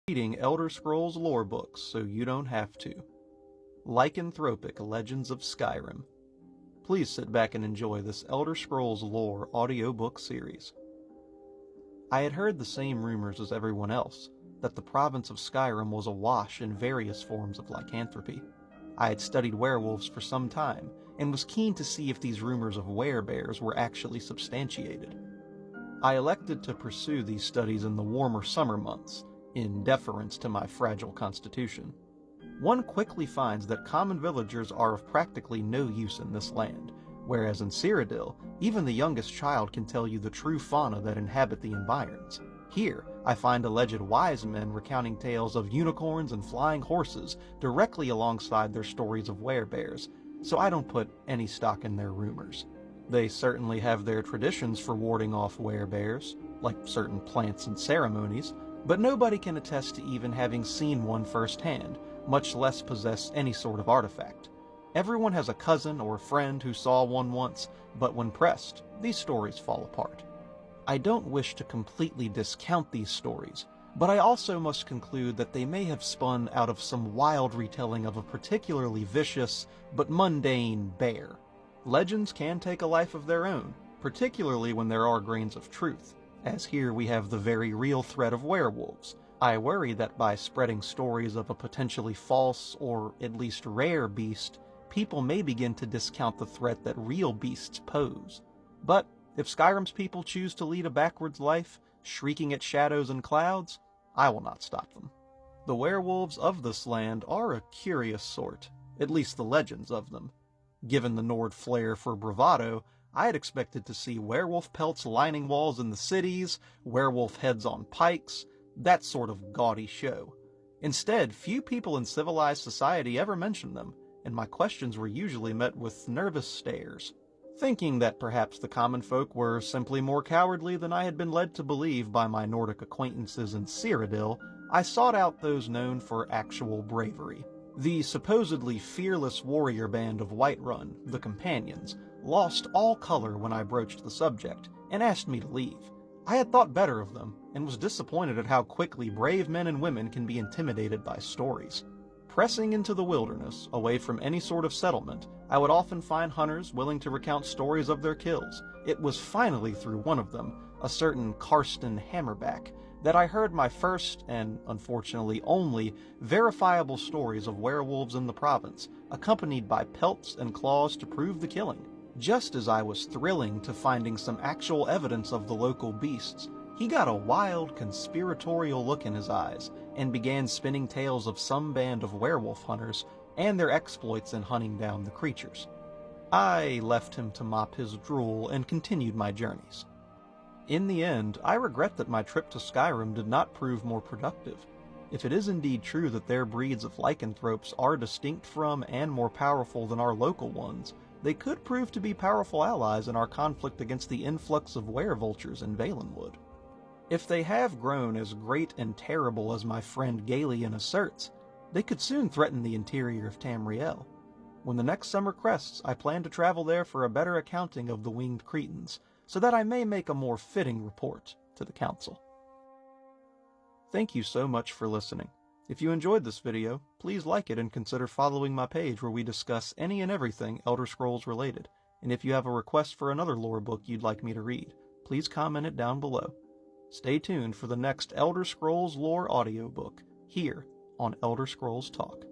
Reading Elder Scrolls lore books so you don't have to. Lycanthropic Legends of Skyrim. Please sit back and enjoy this Elder Scrolls lore audiobook series. I had heard the same rumors as everyone else, that the province of Skyrim was awash in various forms of lycanthropy. I had studied werewolves for some time, and was keen to see if these rumors of werebears were actually substantiated. I elected to pursue these studies in the warmer summer months, in deference to my fragile constitution. One quickly finds that common villagers are of practically no use in this land, whereas in Cyrodiil, even the youngest child can tell you the true fauna that inhabit the environs. Here, I find alleged wise men recounting tales of unicorns and flying horses directly alongside their stories of werebears, so I don't put any stock in their rumors. They certainly have their traditions for warding off werebears, like certain plants and ceremonies, but nobody can attest to even having seen one firsthand, much less possess any sort of artifact. Everyone has a cousin or a friend who saw one once, but when pressed, these stories fall apart. I don't wish to completely discount these stories, but I also must conclude that they may have spun out of some wild retelling of a particularly vicious, but mundane bear. Legends can take a life of their own, particularly when there are grains of truth, as here we have the very real threat of werewolves. I worry that by spreading stories of a potentially false, or at least rare beast, people may begin to discount the threat that real beasts pose. But if Skyrim's people choose to lead a backwards life, shrieking at shadows and clouds, I will not stop them. The werewolves of this land are a curious sort, at least the legends of them. Given the Nord flair for bravado, I had expected to see werewolf pelts lining walls in the cities, werewolf heads on pikes, that sort of gaudy show. Instead, few people in civilized society ever mentioned them, and my questions were usually met with nervous stares. Thinking that perhaps the common folk were simply more cowardly than I had been led to believe by my Nordic acquaintances in Cyrodiil, I sought out those known for actual bravery. The supposedly fearless warrior band of Whiterun, the Companions, lost all color when I broached the subject, and asked me to leave. I had thought better of them, and was disappointed at how quickly brave men and women can be intimidated by stories. Pressing into the wilderness, away from any sort of settlement, I would often find hunters willing to recount stories of their kills. It was finally through one of them, a certain Karsten Hammerback, that I heard my first, and unfortunately only, verifiable stories of werewolves in the province, accompanied by pelts and claws to prove the killing. Just as I was thrilling to finding some actual evidence of the local beasts, he got a wild, conspiratorial look in his eyes, and began spinning tales of some band of werewolf hunters and their exploits in hunting down the creatures. I left him to mop his drool and continued my journeys. In the end, I regret that my trip to Skyrim did not prove more productive. If it is indeed true that their breeds of lycanthropes are distinct from and more powerful than our local ones, they could prove to be powerful allies in our conflict against the influx of werevultures in Valenwood. If they have grown as great and terrible as my friend Galion asserts, they could soon threaten the interior of Tamriel. When the next summer crests, I plan to travel there for a better accounting of the winged Cretans, so that I may make a more fitting report to the council. Thank you so much for listening. If you enjoyed this video, please like it and consider following my page where we discuss any and everything Elder Scrolls related. And if you have a request for another lore book you'd like me to read, please comment it down below. Stay tuned for the next Elder Scrolls lore audiobook, here on Elder Scrolls Talk.